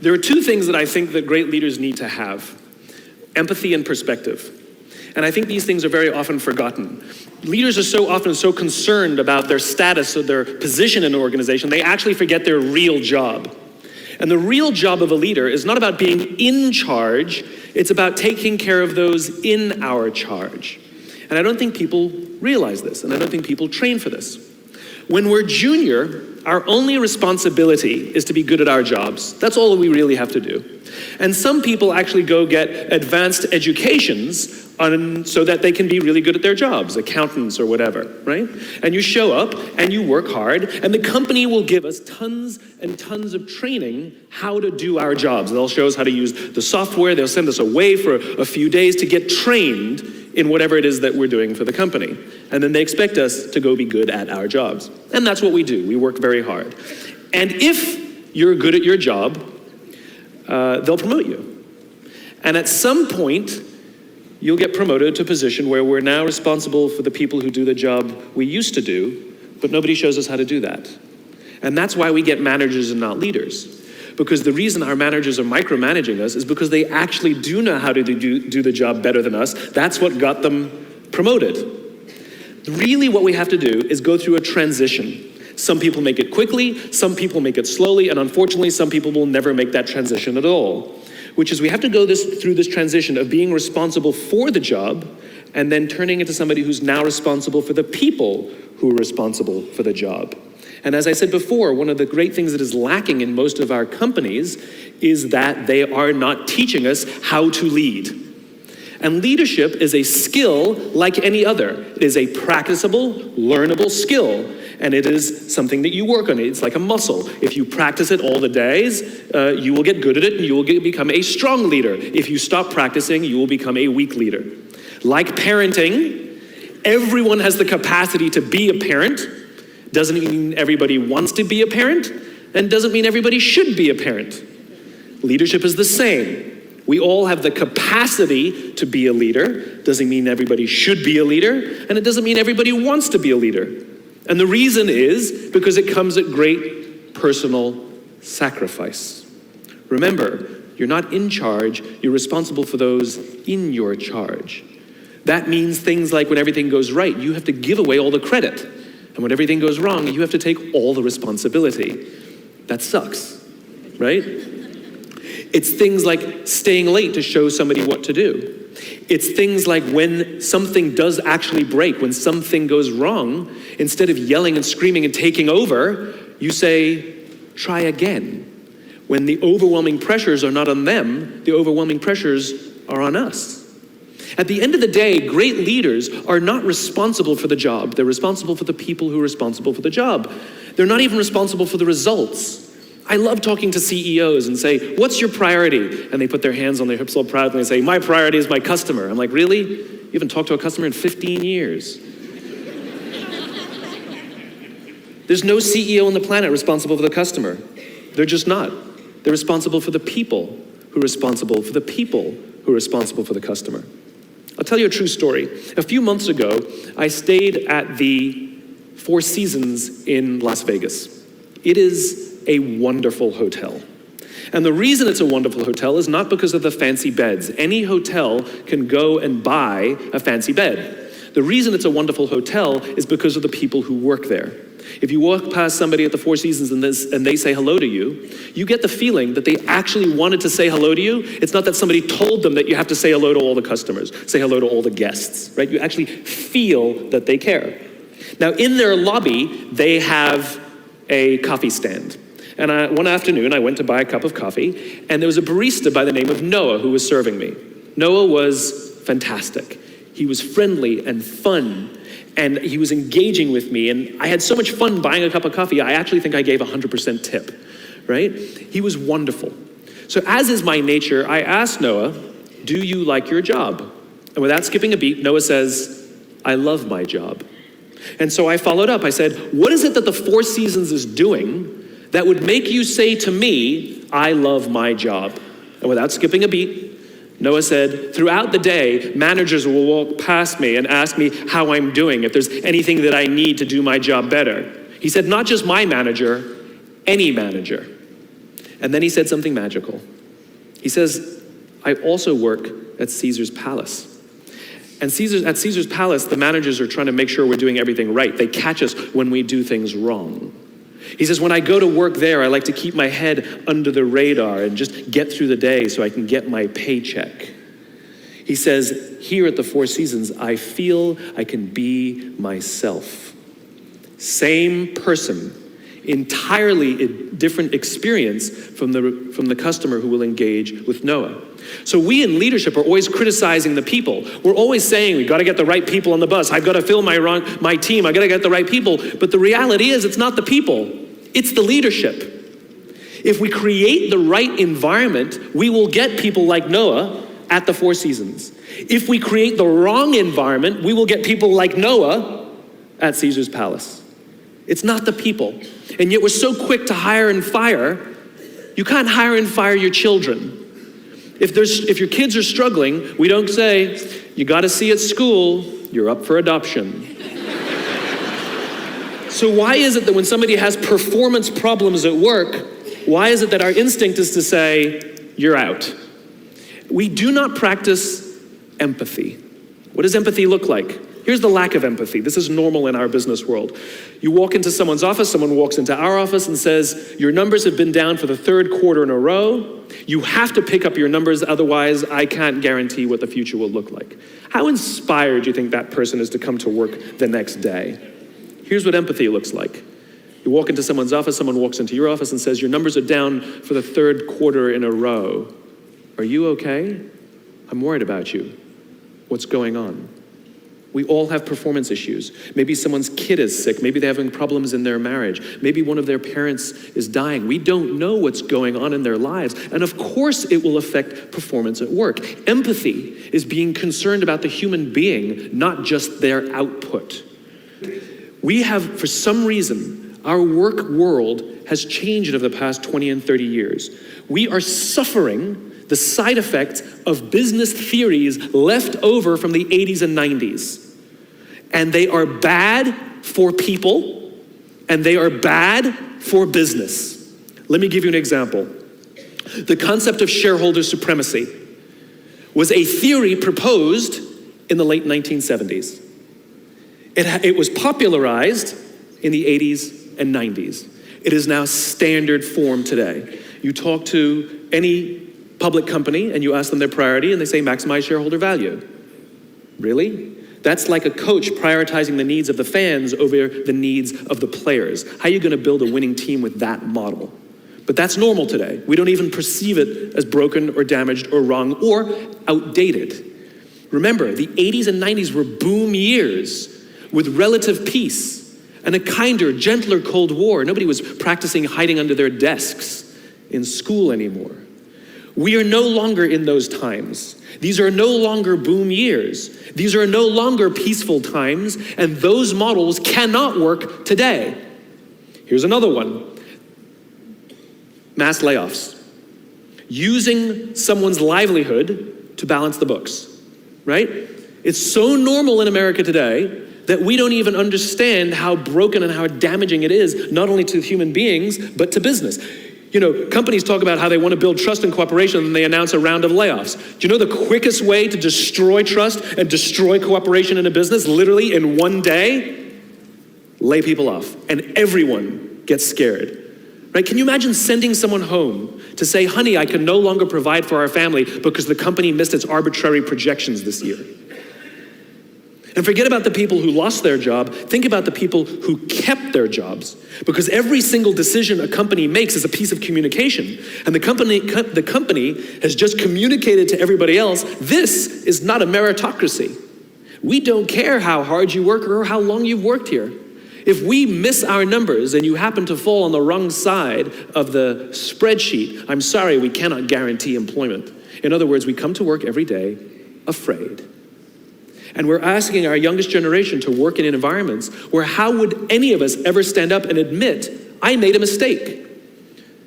There are two things that I think that great leaders need to have: empathy and perspective. And I think these things are very often forgotten. Leaders are so often so concerned about their status or their position in an organization, they actually forget their real job. And the real job of a leader is not about being in charge, it's about taking care of those in our charge. And I don't think people realize this, and I don't think people train for this. When we're junior, our only responsibility is to be good at our jobs. That's all we really have to do. And some people actually go get advanced educations so that they can be really good at their jobs, accountants or whatever, right? And you show up and you work hard, and the company will give us tons and tons of training how to do our jobs. They'll show us how to use the software. They'll send us away for a few days to get trained in whatever it is that we're doing for the company. And then they expect us to go be good at our jobs. And that's what we do. We work very hard. And if you're good at your job, they'll promote you. And at some point, you'll get promoted to a position where we're now responsible for the people who do the job we used to do, but nobody shows us how to do that. And that's why we get managers and not leaders. Because the reason our managers are micromanaging us is because they actually do know how to do the job better than us. That's what got them promoted. Really what we have to do is go through a transition. Some people make it quickly, some people make it slowly, and unfortunately some people will never make that transition at all. Which is we have to go through this transition of being responsible for the job and then turning into somebody who's now responsible for the people who are responsible for the job. And as I said before, one of the great things that is lacking in most of our companies is that they are not teaching us how to lead. And leadership is a skill like any other. It is a practicable, learnable skill. And it is something that you work on. It's like a muscle. If you practice it all the days, you will get good at it and you will become a strong leader. If you stop practicing, you will become a weak leader. Like parenting, everyone has the capacity to be a parent. Doesn't mean everybody wants to be a parent, and doesn't mean everybody should be a parent. Leadership is the same. We all have the capacity to be a leader. Doesn't mean everybody should be a leader, and it doesn't mean everybody wants to be a leader. And the reason is because it comes at great personal sacrifice. Remember, you're not in charge, you're responsible for those in your charge. That means things like when everything goes right, you have to give away all the credit. And when everything goes wrong, you have to take all the responsibility. That sucks, right? It's things like staying late to show somebody what to do. It's things like when something does actually break, when something goes wrong, instead of yelling and screaming and taking over, you say, try again. When the overwhelming pressures are not on them, the overwhelming pressures are on us. At the end of the day, great leaders are not responsible for the job. They're responsible for the people who are responsible for the job. They're not even responsible for the results. I love talking to CEOs and say, what's your priority? And they put their hands on their hips all proudly and say, my priority is my customer. I'm like, really? You haven't talked to a customer in 15 years. There's no CEO on the planet responsible for the customer. They're just not. They're responsible for the people who are responsible for the people who are responsible for the customer. I'll tell you a true story. A few months ago, I stayed at the Four Seasons in Las Vegas. It is a wonderful hotel. And the reason it's a wonderful hotel is not because of the fancy beds. Any hotel can go and buy a fancy bed. The reason it's a wonderful hotel is because of the people who work there. If you walk past somebody at the Four Seasons and they say hello to you, you get the feeling that they actually wanted to say hello to you. It's not that somebody told them that you have to say hello to all the customers, say hello to all the guests, right? You actually feel that they care. Now, in their lobby, they have a coffee stand. And one afternoon, I went to buy a cup of coffee, and there was a barista by the name of Noah who was serving me. Noah was fantastic. He was friendly and fun, and he was engaging with me, and I had so much fun buying a cup of coffee, I actually think I gave 100% tip, right? He was wonderful. So as is my nature, I asked Noah, do you like your job? And without skipping a beat, Noah says, I love my job. And so I followed up. I said, what is it that the Four Seasons is doing that would make you say to me, I love my job? And without skipping a beat, Noah said, throughout the day, managers will walk past me and ask me how I'm doing, if there's anything that I need to do my job better. He said, not just my manager, any manager. And then he said something magical. He says, I also work at Caesar's palace. And at Caesar's palace, the managers are trying to make sure we're doing everything right. They catch us when we do things wrong. He says, when I go to work there, I like to keep my head under the radar and just get through the day so I can get my paycheck. He says, here at the Four Seasons, I feel I can be myself. Same person, entirely different experience from the customer who will engage with Noah. So we in leadership are always criticizing the people. We're always saying, we've got to get the right people on the bus. I've got to fill my team. I've got to get the right people. But the reality is, it's not the people. It's the leadership. If we create the right environment, we will get people like Noah at the Four Seasons. If we create the wrong environment, we will get people like Noah at Caesar's palace. It's not the people. And yet we're so quick to hire and fire. You can't hire and fire your children. If your kids are struggling, we don't say, you got to see at school, you're up for adoption. So why is it that when somebody has performance problems at work, why is it that our instinct is to say, you're out? We do not practice empathy. What does empathy look like? Here's the lack of empathy. This is normal in our business world. You walk into someone's office, someone walks into our office and says, your numbers have been down for the third quarter in a row. You have to pick up your numbers, otherwise I can't guarantee what the future will look like. How inspired do you think that person is to come to work the next day? Here's what empathy looks like. You walk into someone's office, someone walks into your office and says, your numbers are down for the third quarter in a row. Are you okay? I'm worried about you. What's going on? We all have performance issues. Maybe someone's kid is sick. Maybe they're having problems in their marriage. Maybe one of their parents is dying. We don't know what's going on in their lives. And of course it will affect performance at work. Empathy is being concerned about the human being, not just their output. We have, for some reason, our work world has changed over the past 20 and 30 years. We are suffering the side effects of business theories left over from the 80s and 90s. And they are bad for people, and they are bad for business. Let me give you an example. The concept of shareholder supremacy was a theory proposed in the late 1970s. It was popularized in the 80s and 90s. It is now standard form today. You talk to any public company and you ask them their priority and they say maximize shareholder value. Really? That's like a coach prioritizing the needs of the fans over the needs of the players. How are you going to build a winning team with that model? But that's normal today. We don't even perceive it as broken or damaged or wrong or outdated. Remember, the 80s and 90s were boom years with relative peace and a kinder, gentler Cold War. Nobody was practicing hiding under their desks in school anymore. We are no longer in those times. These are no longer boom years. These are no longer peaceful times, and those models cannot work today. Here's another one. Mass layoffs. Using someone's livelihood to balance the books, right? It's so normal in America today that we don't even understand how broken and how damaging it is, not only to human beings, but to business. You know, companies talk about how they want to build trust and cooperation and they announce a round of layoffs. Do you know the quickest way to destroy trust and destroy cooperation in a business, literally in one day? Lay people off, and everyone gets scared. Right? Can you imagine sending someone home to say, honey, I can no longer provide for our family because the company missed its arbitrary projections this year? And forget about the people who lost their job. Think about the people who kept their jobs. Because every single decision a company makes is a piece of communication. And the company has just communicated to everybody else, this is not a meritocracy. We don't care how hard you work or how long you've worked here. If we miss our numbers and you happen to fall on the wrong side of the spreadsheet, I'm sorry, we cannot guarantee employment. In other words, we come to work every day afraid. And we're asking our youngest generation to work in environments where how would any of us ever stand up and admit, I made a mistake?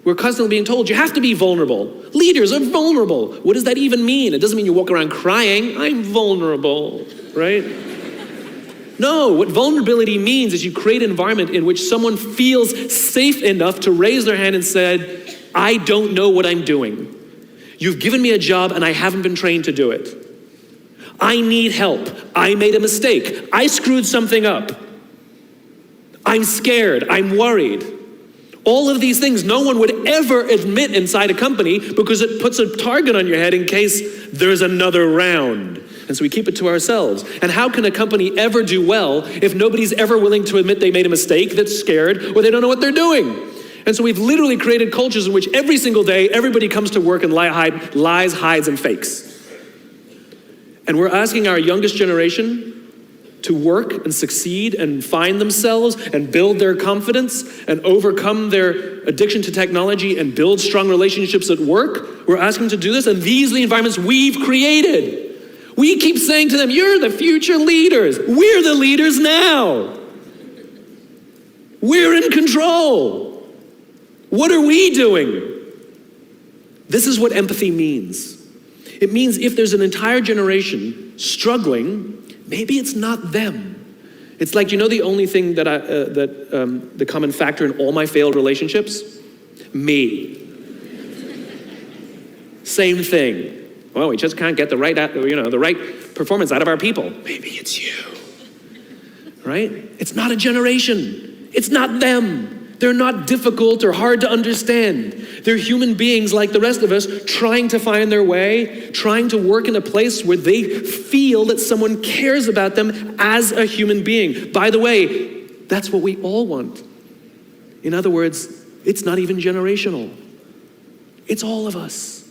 We're constantly being told, you have to be vulnerable. Leaders are vulnerable. What does that even mean? It doesn't mean you walk around crying, I'm vulnerable, right? No, what vulnerability means is you create an environment in which someone feels safe enough to raise their hand and said, I don't know what I'm doing. You've given me a job and I haven't been trained to do it. I need help. I made a mistake. I screwed something up. I'm scared. I'm worried. All of these things no one would ever admit inside a company because it puts a target on your head in case there's another round. And so we keep it to ourselves. And how can a company ever do well if nobody's ever willing to admit they made a mistake, that's scared, or they don't know what they're doing? And so we've literally created cultures in which every single day everybody comes to work and lies, hides, and fakes. And we're asking our youngest generation to work and succeed and find themselves and build their confidence and overcome their addiction to technology and build strong relationships at work. We're asking them to do this, and these are the environments we've created. We keep saying to them, you're the future leaders. We're the leaders now. We're in control. What are we doing? This is what empathy means. It means if there's an entire generation struggling, maybe it's not them. It's like, the only thing that the common factor in all my failed relationships? Me. Same thing. Well, we just can't get the right performance out of our people. Maybe it's you. Right? It's not a generation. It's not them. They're not difficult or hard to understand. They're human beings like the rest of us, trying to find their way, trying to work in a place where they feel that someone cares about them as a human being. By the way, that's what we all want. In other words, it's not even generational. It's all of us.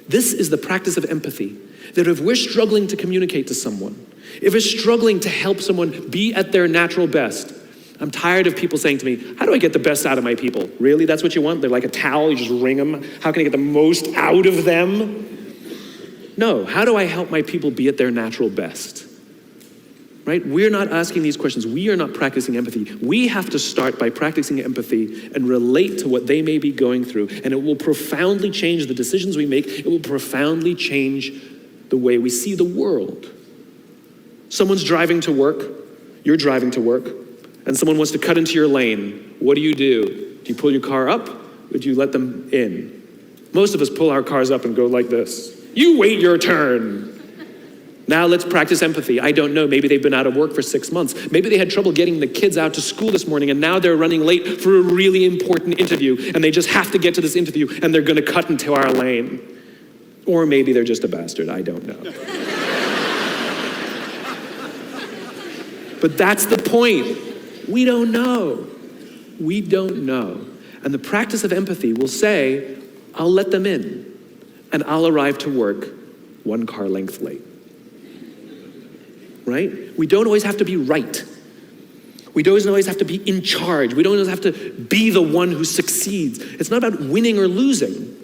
This is the practice of empathy, that if we're struggling to communicate to someone, if we're struggling to help someone be at their natural best, I'm tired of people saying to me, how do I get the best out of my people? Really, that's what you want? They're like a towel, you just wring them. How can I get the most out of them? No, how do I help my people be at their natural best? Right? We're not asking these questions. We are not practicing empathy. We have to start by practicing empathy and relate to what they may be going through. And it will profoundly change the decisions we make. It will profoundly change the way we see the world. Someone's driving to work. You're driving to work. And someone wants to cut into your lane. What do? Do you pull your car up or do you let them in? Most of us pull our cars up and go like this. You wait your turn. Now let's practice empathy. I don't know, maybe they've been out of work for 6 months. Maybe they had trouble getting the kids out to school this morning and now they're running late for a really important interview and they just have to get to this interview and they're gonna cut into our lane. Or maybe they're just a bastard, I don't know. But that's the point. We don't know. We don't know. And the practice of empathy will say, I'll let them in and I'll arrive to work 1 car length late. Right? We don't always have to be right. We don't always have to be in charge. We don't always have to be the one who succeeds. It's not about winning or losing.